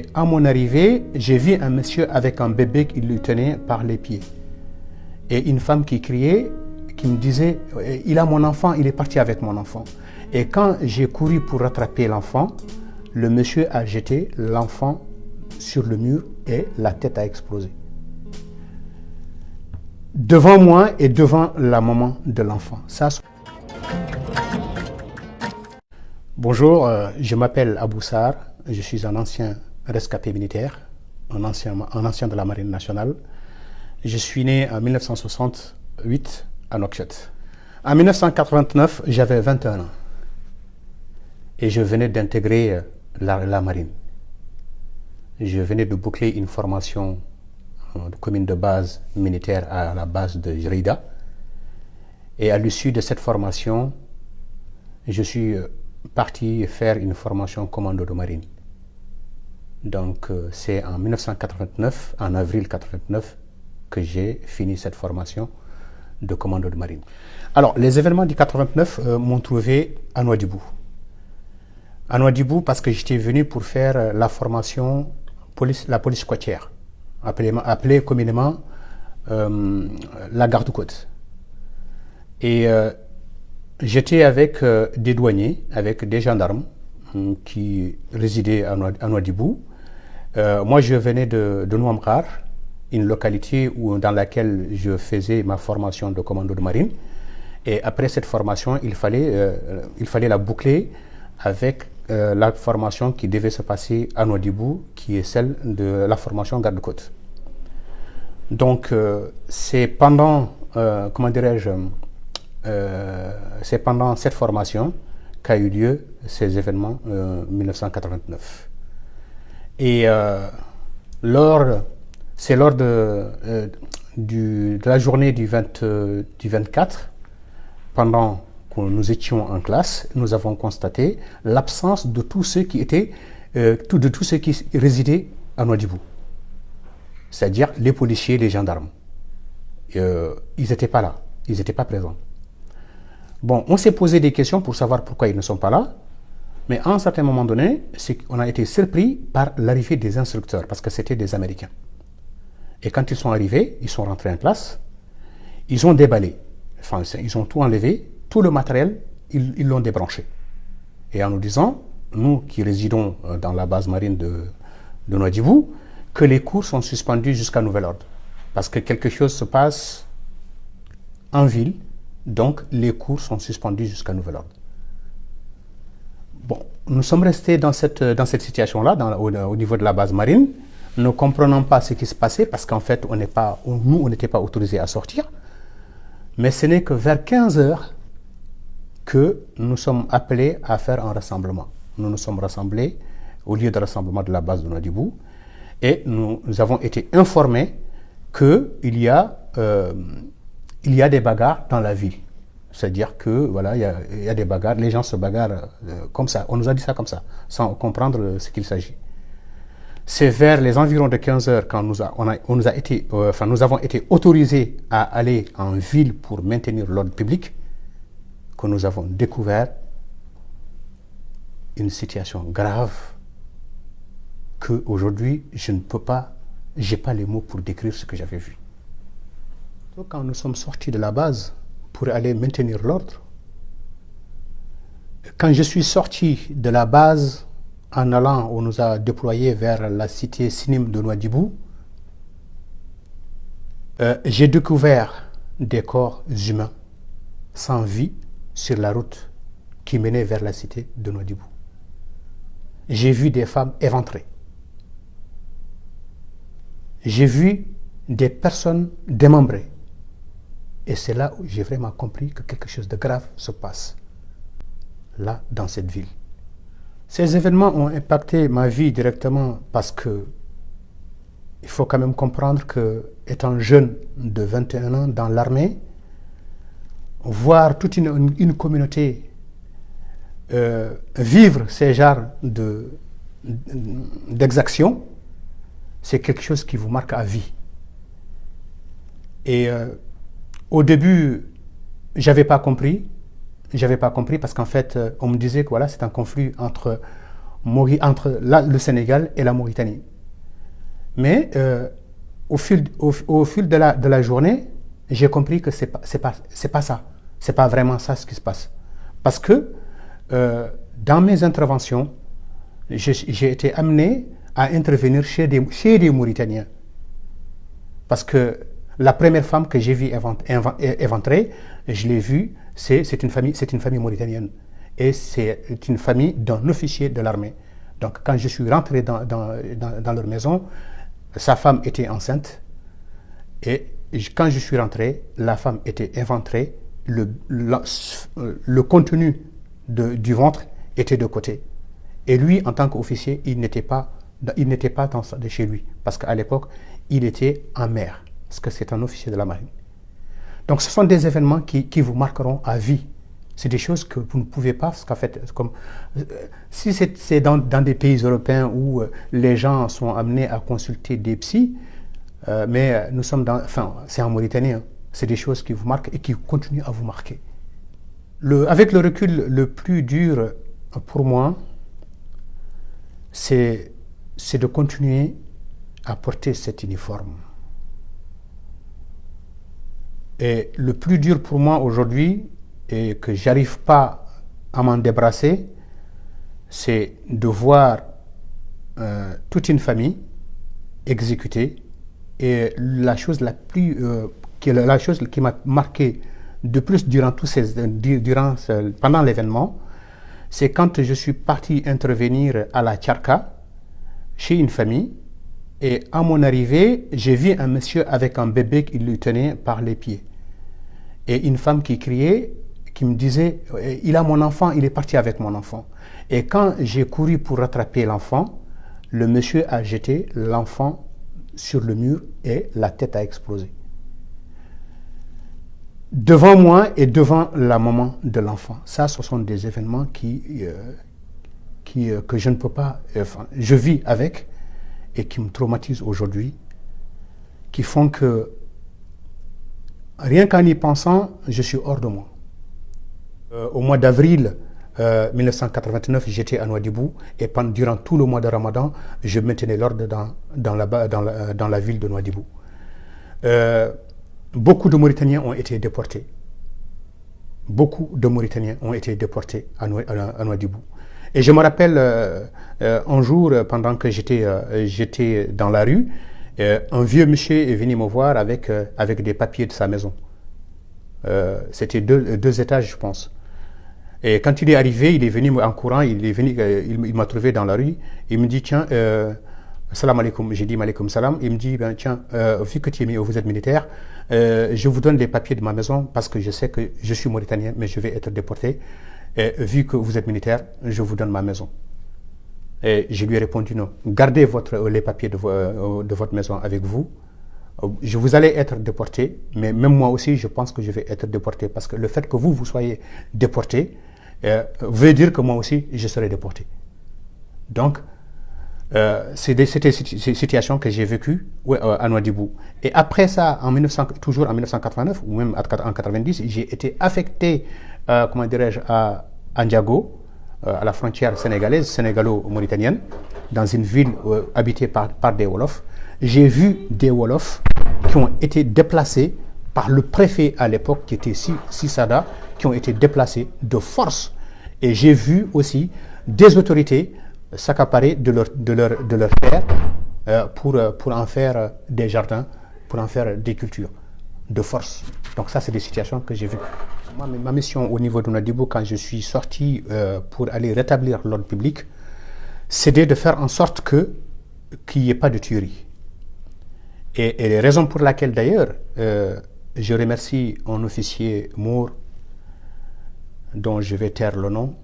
Et à mon arrivée, j'ai vu un monsieur avec un bébé qui lui tenait par les pieds. Et une femme qui criait, qui me disait « Il a mon enfant, il est parti avec mon enfant ». Et quand j'ai couru pour rattraper l'enfant, le monsieur a jeté l'enfant sur le mur et la tête a explosé. Devant moi et devant la maman de l'enfant. Bonjour, je m'appelle Abou Sarr, je suis un ancien rescapé militaire, un ancien de la Marine nationale. Je suis né en 1968 à Nouakchott. En 1989, j'avais 21 ans et je venais d'intégrer la Marine. Je venais de boucler une formation de commune de base militaire à la base de Jrida. Et à l'issue de cette formation, je suis parti faire une formation commando de marine. Donc c'est en 1989, en avril 1989, que j'ai fini cette formation de commando de marine. Alors les événements du 89 m'ont trouvé à Nouadhibou. À Nouadhibou parce que j'étais venu pour faire la formation la police côtière, appelée communément la garde-côte. Et j'étais avec des douaniers, avec des gendarmes qui résidaient à Nouadhibou. Moi, je venais de Nouamkhar, une localité dans laquelle je faisais ma formation de commando de marine. Et après cette formation, il fallait la boucler avec la formation qui devait se passer à Nouadhibou, qui est celle de la formation garde-côte. Donc, c'est pendant, c'est pendant cette formation qu'a eu lieu ces événements 1989. Et c'est lors de la journée du 24, pendant que nous étions en classe, nous avons constaté l'absence de tous ceux qui résidaient à Nouadhibou, c'est-à-dire les policiers, les gendarmes. Ils n'étaient pas là, ils n'étaient pas présents. Bon, on s'est posé des questions pour savoir pourquoi ils ne sont pas là, mais à un certain moment donné, on a été surpris par l'arrivée des instructeurs, parce que c'était des Américains. Et quand ils sont arrivés, ils sont rentrés en classe, ils ont déballé, enfin, ils ont tout enlevé, tout le matériel, ils l'ont débranché. Et en nous disant, nous qui résidons dans la base marine de Nouadhibou, que les cours sont suspendus jusqu'à nouvel ordre. Parce que quelque chose se passe en ville, donc les cours sont suspendus jusqu'à nouvel ordre. Bon, nous sommes restés dans cette situation-là, au niveau de la base marine, ne comprenant pas ce qui se passait, parce qu'en fait, on n'était pas autorisés à sortir. Mais ce n'est que vers 15 heures que nous sommes appelés à faire un rassemblement. Nous nous sommes rassemblés au lieu de rassemblement de la base de Nouadhibou et nous avons été informés qu'il y a des bagarres dans la ville. C'est-à-dire que voilà, il y a des bagarres, les gens se bagarrent comme ça. On nous a dit ça comme ça, sans comprendre ce qu'il s'agit. C'est vers les environs de 15 heures quand nous avons été autorisés à aller en ville pour maintenir l'ordre public que nous avons découvert une situation grave que aujourd'hui je n'ai pas les mots pour décrire ce que j'avais vu. Donc, quand nous sommes sortis de la base pour aller maintenir l'ordre, quand je suis sorti de la base en allant, on nous a déployés vers la cité Sinim de Nouadhibou, j'ai découvert des corps humains sans vie sur la route qui menait vers la cité de Nouadhibou. J'ai vu des femmes éventrées. J'ai vu des personnes démembrées. Et c'est là où j'ai vraiment compris que quelque chose de grave se passe, là, dans cette ville. Ces événements ont impacté ma vie directement parce que il faut quand même comprendre que, étant jeune de 21 ans dans l'armée, voir toute une communauté vivre ces genres d'exactions, c'est quelque chose qui vous marque à vie. Et au début, j'avais pas compris parce qu'en fait, on me disait que voilà, c'est un conflit entre entre le Sénégal et la Mauritanie. Mais au fil de la journée, j'ai compris que c'est pas ça. C'est pas vraiment ça ce qui se passe. Parce que dans mes interventions, j'ai été amené à intervenir chez des Mauritaniens. Parce que la première femme que j'ai vue éventrer, je l'ai vue, c'est une famille mauritanienne. Et c'est une famille d'un officier de l'armée. Donc quand je suis rentré dans leur maison, sa femme était enceinte. Et quand je suis rentré, la femme était éventrée. Le contenu du ventre était de côté. Et lui, en tant qu'officier, il n'était pas de chez lui. Parce qu'à l'époque, il était en mer. Parce que c'est un officier de la marine. Donc ce sont des événements qui vous marqueront à vie. C'est des choses que vous ne pouvez pas, parce qu'en fait, si c'est dans des pays européens où les gens sont amenés à consulter des psys, mais nous sommes c'est en Mauritanie, hein, c'est des choses qui vous marquent et qui continuent à vous marquer. Avec le recul, le plus dur pour moi, c'est de continuer à porter cet uniforme. Et le plus dur pour moi aujourd'hui, et que j'arrive pas à m'en débarrasser, c'est de voir toute une famille exécutée. Et la chose qui m'a marqué de plus pendant l'événement, c'est quand je suis parti intervenir à la Tcharka, chez une famille, et à mon arrivée, j'ai vu un monsieur avec un bébé qui lui tenait par les pieds. Et une femme qui criait, qui me disait, il a mon enfant, il est parti avec mon enfant. Et quand j'ai couru pour rattraper l'enfant, le monsieur a jeté l'enfant sur le mur et la tête a explosé. Devant moi et devant la maman de l'enfant. Ça, ce sont des événements que je ne peux pas, je vis avec et qui me traumatisent aujourd'hui, qui font que rien qu'en y pensant, je suis hors de moi. Au mois d'avril 1989, j'étais à Nouadhibou et durant tout le mois de Ramadan, je maintenais l'ordre dans la ville de Nouadhibou. Beaucoup de Mauritaniens ont été déportés. Beaucoup de Mauritaniens ont été déportés à Nouadhibou. Et je me rappelle un jour, pendant que j'étais dans la rue, un vieux monsieur est venu me voir avec des papiers de sa maison. C'était deux étages, je pense. Et quand il est arrivé, il est venu en courant, il m'a trouvé dans la rue, il me dit, tiens, salam alaikum, j'ai dit alaikum salam, il me dit, ben, tiens, vu que vous êtes militaire, je vous donne les papiers de ma maison parce que je sais que je suis mauritanien, mais je vais être déporté. Et vu que vous êtes militaire, je vous donne ma maison. Et je lui ai répondu non, gardez les papiers de votre maison avec vous. Vous allez être déporté, mais même moi aussi, je pense que je vais être déporté parce que le fait que vous soyez déporté veut dire que moi aussi, je serai déporté. Donc, c'était ces situations que j'ai vécues à Nouadhibou. Et après ça, toujours en 1989 ou même en 1990, j'ai été affecté, comment dirais-je, à Ndiago, à la frontière sénégalaise, sénégalo-mauritanienne, dans une ville habitée par des Wolofs. J'ai vu des Wolofs qui ont été déplacés par le préfet à l'époque, qui était Sissada, qui ont été déplacés de force. Et j'ai vu aussi des autorités s'accaparer de leur terre pour en faire des jardins, pour en faire des cultures de force. Donc ça, c'est des situations que j'ai vues. Moi, ma mission au niveau de Nouadhibou, quand je suis sorti pour aller rétablir l'ordre public, c'était de faire en sorte qu'il n'y ait pas de tuerie. Et les raisons pour lesquelles, d'ailleurs, je remercie un officier Mour, dont je vais taire le nom,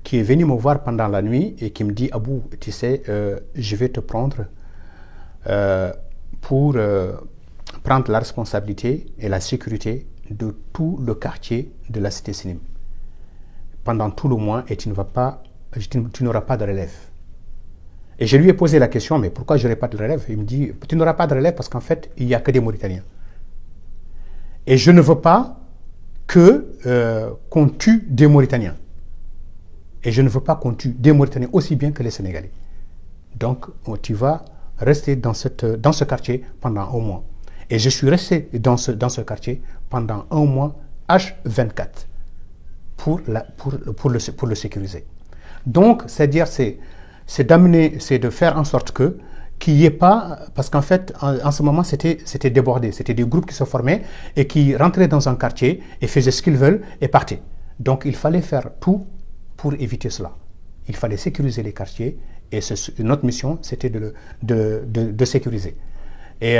qui est venu me voir pendant la nuit et qui me dit, Abou, tu sais, je vais te prendre pour prendre la responsabilité et la sécurité de tout le quartier de la cité Sinim pendant tout le mois et tu n'auras pas de relève. Et je lui ai posé la question, mais pourquoi je n'aurai pas de relève? Il me dit, tu n'auras pas de relève parce qu'en fait, il n'y a que des Mauritaniens. Et je ne veux pas qu'on tue des Mauritaniens. Et je ne veux pas qu'on tue des Mauritaniens aussi bien que les Sénégalais. Donc, tu vas rester dans ce quartier pendant un mois. Et je suis resté dans ce quartier pendant un mois H24 pour le sécuriser. Donc, c'est-à-dire, c'est de faire en sorte qu'il n'y ait pas, parce qu'en fait, en ce moment, c'était débordé. C'était des groupes qui se formaient et qui rentraient dans un quartier et faisaient ce qu'ils veulent et partaient. Donc, il fallait faire tout pour éviter cela. Il fallait sécuriser les quartiers et notre mission, c'était de sécuriser. Et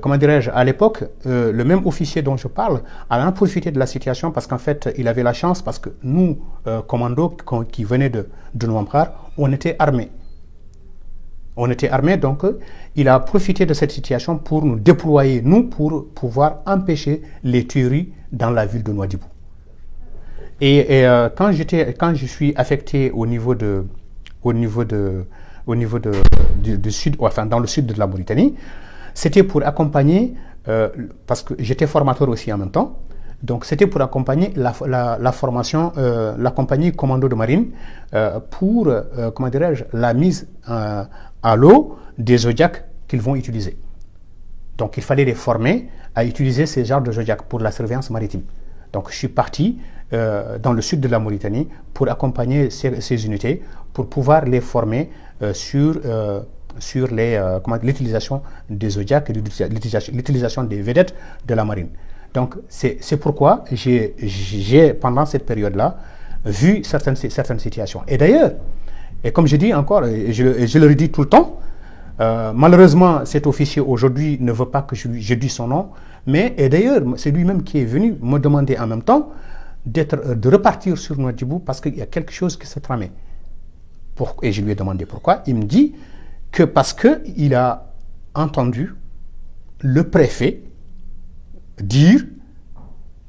comment dirais-je, à l'époque, le même officier dont je parle a en profité de la situation parce qu'en fait, il avait la chance parce que nous, commandos qui venaient de Nouamkhar, on était armés. On était armés, donc il a profité de cette situation pour nous déployer, nous, pour pouvoir empêcher les tueries dans la ville de Nouadhibou. Et quand je suis affecté du sud, enfin dans le sud de la Mauritanie, c'était pour accompagner, parce que j'étais formateur aussi en même temps, donc c'était pour accompagner la formation, la compagnie commando de marine pour, comment dirais-je, la mise à l'eau des Zodiacs qu'ils vont utiliser. Donc il fallait les former à utiliser ces genres de Zodiacs pour la surveillance maritime. Donc je suis parti dans le sud de la Mauritanie pour accompagner ces unités, pour pouvoir les former sur l'utilisation des Zodiacs et l'utilisation des vedettes de la marine. Donc c'est pourquoi j'ai pendant cette période-là vu certaines situations. Et d'ailleurs, et comme je dis encore, et je le redis tout le temps, malheureusement cet officier aujourd'hui ne veut pas que je dise son nom, mais et d'ailleurs c'est lui-même qui est venu me demander en même temps de repartir sur Nouadhibou parce qu'il y a quelque chose qui se tramait. Et je lui ai demandé pourquoi. Il me dit que parce qu'il a entendu le préfet dire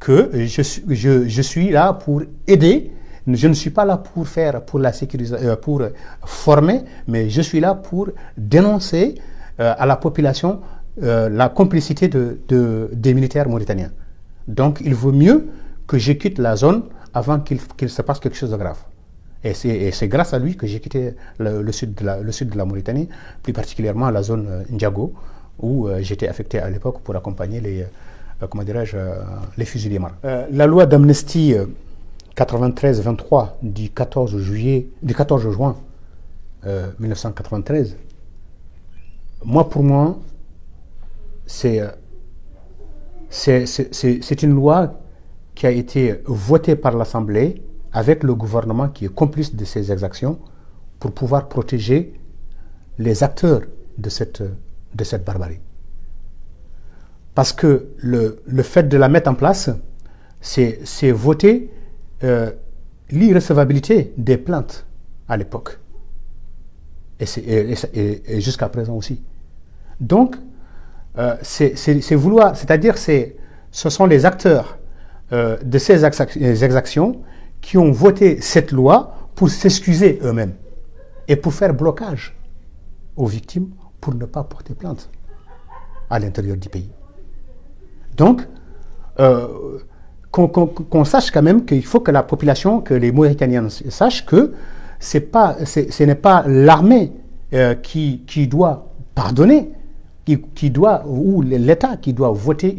que je suis là pour aider, je ne suis pas là pour la sécuriser, pour former, mais je suis là pour dénoncer à la population la complicité des militaires mauritaniens. Donc il vaut mieux que je quitte la zone avant qu'il se passe quelque chose de grave. Et c'est grâce à lui que j'ai quitté le sud de la Mauritanie, plus particulièrement la zone Ndiago, où j'étais affecté à l'époque pour accompagner les fusiliers marins. La loi d'amnistie 93-23 du 14 juin 1993, pour moi, c'est une loi qui a été votée par l'Assemblée avec le gouvernement qui est complice de ces exactions pour pouvoir protéger les acteurs de cette barbarie. Parce que le fait de la mettre en place, c'est voter l'irrecevabilité des plaintes à l'époque. Et jusqu'à présent aussi. Donc, c'est vouloir, c'est-à-dire ce sont les acteurs de ces exactions qui ont voté cette loi pour s'excuser eux-mêmes et pour faire blocage aux victimes pour ne pas porter plainte à l'intérieur du pays. Donc, qu'on sache quand même qu'il faut que la population, que les Mauritaniens sachent que ce n'est pas l'armée qui doit pardonner, ou l'État qui doit voter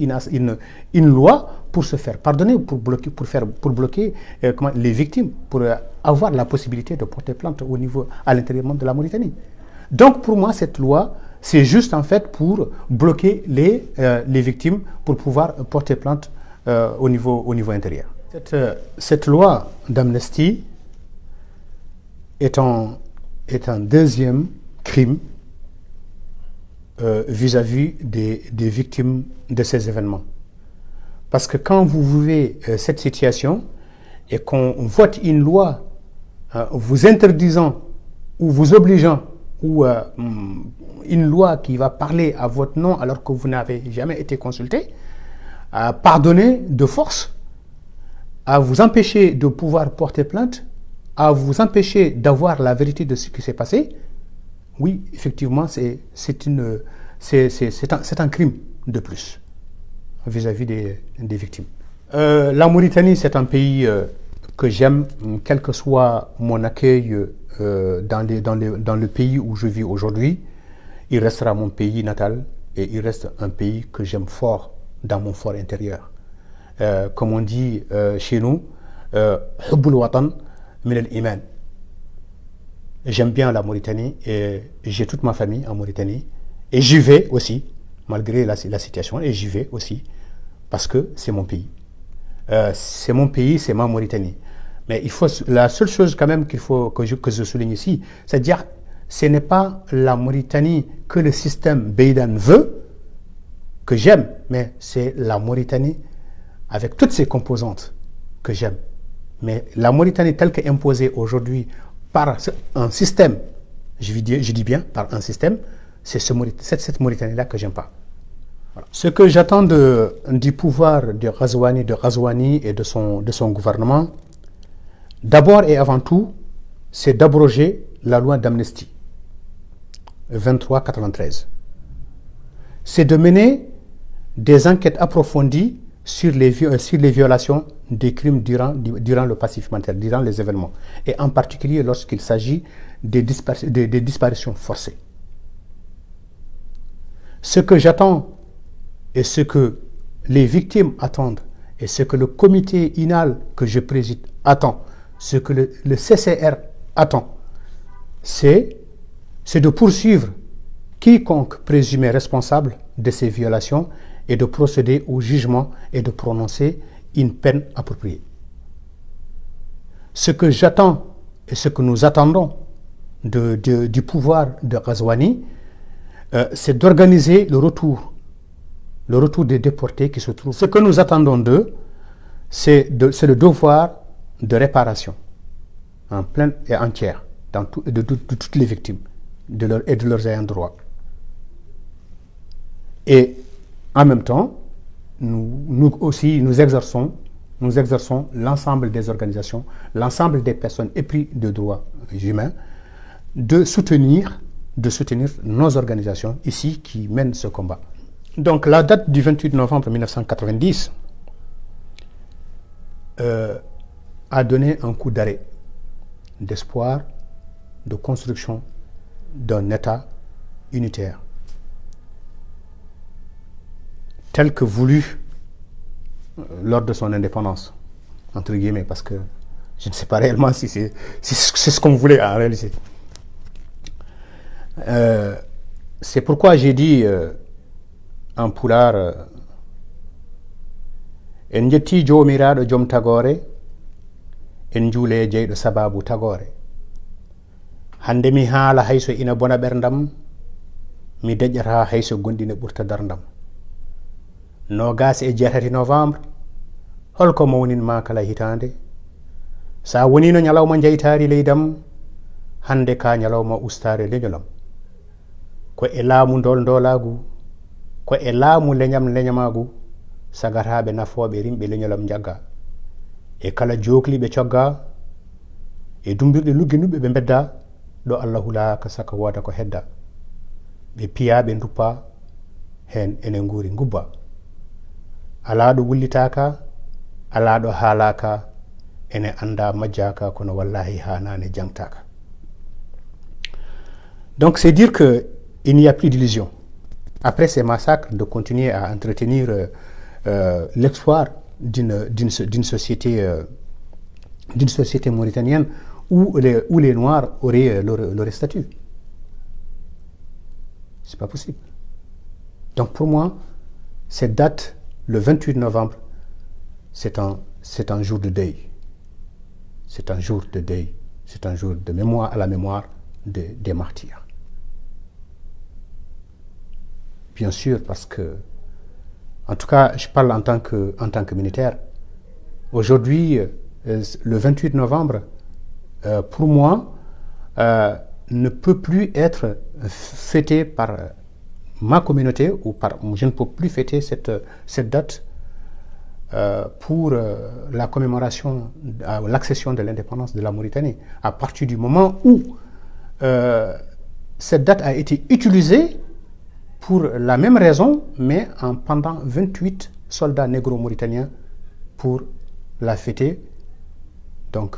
une loi pour se faire pardonner, pour bloquer les victimes, pour avoir la possibilité de porter plainte à l'intérieur de la Mauritanie. Donc pour moi, cette loi, c'est juste en fait pour bloquer les victimes, pour pouvoir porter plainte au niveau intérieur. Cette loi d'amnistie est un deuxième crime vis-à-vis des victimes de ces événements. Parce que quand vous vivez cette situation et qu'on vote une loi vous interdisant ou vous obligeant, ou une loi qui va parler à votre nom alors que vous n'avez jamais été consulté, à pardonner de force, à vous empêcher de pouvoir porter plainte, à vous empêcher d'avoir la vérité de ce qui s'est passé, oui, effectivement, c'est un crime de plus vis-à-vis des victimes. La Mauritanie, c'est un pays que j'aime, quel que soit mon accueil dans le pays où je vis aujourd'hui, il restera mon pays natal et il reste un pays que j'aime fort dans mon fort intérieur. Comme on dit chez nous, Hubbul Watan min al-Iman. J'aime bien la Mauritanie et j'ai toute ma famille en Mauritanie et j'y vais aussi, malgré la situation, et j'y vais aussi parce que c'est mon pays. C'est mon pays, c'est ma Mauritanie. Mais la seule chose quand même qu'il faut que je souligne ici, c'est-à-dire ce n'est pas la Mauritanie que le système Beidan veut, que j'aime, mais c'est la Mauritanie avec toutes ses composantes que j'aime. Mais la Mauritanie telle qu'imposée aujourd'hui par un système, je dis bien par un système, c'est cette Mauritanie-là que j'aime pas. Voilà. Ce que j'attends du pouvoir de Ghazouani et de son gouvernement, d'abord et avant tout, c'est d'abroger la loi d'amnistie 2393. C'est de mener des enquêtes approfondies sur les violations des crimes durant le passif humanitaire, durant les événements, et en particulier lorsqu'il s'agit des disparitions forcées. Ce que j'attends et ce que les victimes attendent et ce que le comité INAL que je préside attend, ce que le CCR attend, c'est de poursuivre quiconque présumé responsable de ces violations et de procéder au jugement et de prononcer une peine appropriée. Ce que j'attends et ce que nous attendons du pouvoir de Ghazouani, c'est d'organiser le retour des déportés qui se trouvent. Ce que nous attendons d'eux, c'est le devoir de réparation en pleine et entière de toutes les victimes et de leurs ayants droit. Et en même temps, nous aussi, nous exerçons l'ensemble des organisations, l'ensemble des personnes épris de droits humains, de soutenir nos organisations ici qui mènent ce combat. Donc la date du 28 novembre 1990 a donné un coup d'arrêt, d'espoir, de construction d'un État unitaire, tel que voulu lors de son indépendance, entre guillemets, parce que je ne sais pas réellement si c'est ce qu'on voulait en réalité. C'est pourquoi j'ai dit en pulaar en jetti jomiraɗo joom tagore en juule jeyɗo sababu tagore hande mi haala hayso ina bona ɓerdam mi deƴƴata hayso gonɗine ɓurta dardam nogas e jeetati novembre holko mawninma kala hitande sa wonino ñalawma jeytari leydam hande ka ñalawma ustare leñolam ko e laamu ndolagu ko e laamu leñamagu sagataɓe nafoɓe rimɓe leñolam jagga e kala jokliɓe cogga e dumbirɗe lugginuɓe ɓe bedda ɗo Allah hulaka saka woda ko hedda ɓe piyaɓe duppa hen ene guuri gubba ala ɗo wullitaka ala ɗo haalaka ene anda majjaka kono wallahi hanane jangtaka. Donc c'est dire que il n'y a plus d'illusion après ces massacres de continuer à entretenir l'espoir d'une société mauritanienne où les Noirs auraient leur statut. C'est pas possible. Donc pour moi, cette date, le 28 novembre, c'est un jour de deuil. C'est un jour de deuil. C'est un jour de mémoire, à la mémoire des martyrs. Bien sûr, parce que, en tout cas, je parle en tant que militaire. Aujourd'hui, le 28 novembre, pour moi, ne peut plus être fêté par ma communauté je ne peux plus fêter cette date pour la commémoration, l'accession de l'indépendance de la Mauritanie. À partir du moment où cette date a été utilisée pour la même raison, mais en pendant 28 soldats négro-mauritaniens pour la fêter Donc,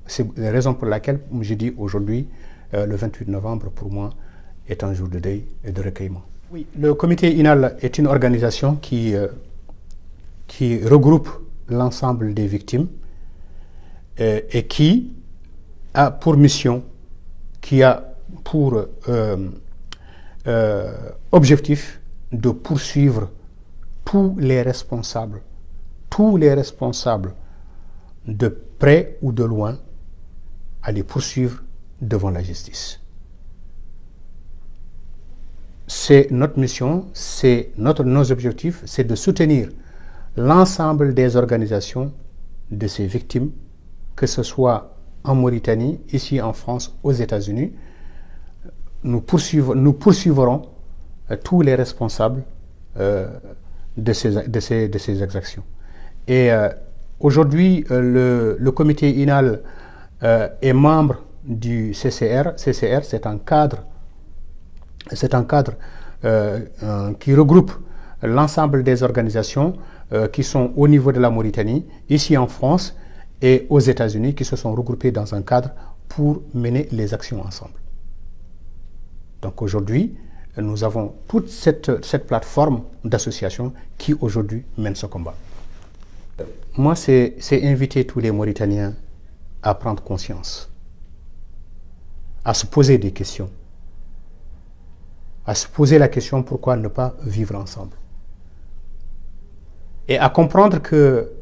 c'est la raison pour laquelle je dis aujourd'hui, le 28 novembre, pour moi, est un jour de deuil et de recueillement. Oui, le comité INAL est une organisation qui regroupe l'ensemble des victimes et qui a pour mission, qui a pour objectif de poursuivre tous les responsables de près ou de loin, à les poursuivre devant la justice. C'est notre mission, c'est nos objectifs, c'est de soutenir l'ensemble des organisations de ces victimes, que ce soit en Mauritanie, ici en France, aux États-Unis. Nous poursuivrons tous les responsables de ces exactions. Et aujourd'hui, le comité INAL est membre du CCR. CCR, c'est un cadre qui regroupe l'ensemble des organisations qui sont au niveau de la Mauritanie, ici en France et aux États-Unis, qui se sont regroupées dans un cadre pour mener les actions ensemble. Donc aujourd'hui, nous avons toute cette plateforme d'associations qui aujourd'hui mène ce combat. Moi, c'est inviter tous les Mauritaniens à prendre conscience, à se poser des questions, à se poser la question pourquoi ne pas vivre ensemble. Et à comprendre que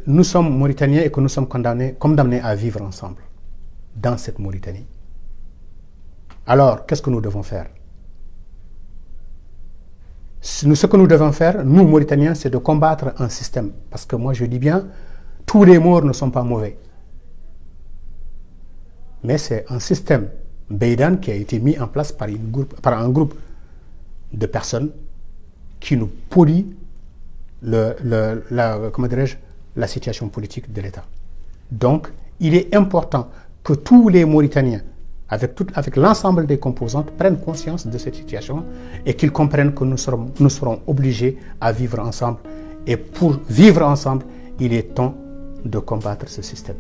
nous sommes Mauritaniens et que nous sommes condamnés à vivre ensemble dans cette Mauritanie. Alors, qu'est-ce que nous devons faire? Ce que nous devons faire, nous Mauritaniens, c'est de combattre un système. Parce que moi, je dis bien, tous les morts ne sont pas mauvais. Mais c'est un système Beydan qui a été mis en place par un groupe de personnes qui nous pollue la situation politique de l'État. Donc, il est important que tous les Mauritaniens, avec l'ensemble des composantes, prennent conscience de cette situation et qu'ils comprennent que nous serons obligés à vivre ensemble. Et pour vivre ensemble, il est temps de combattre ce système.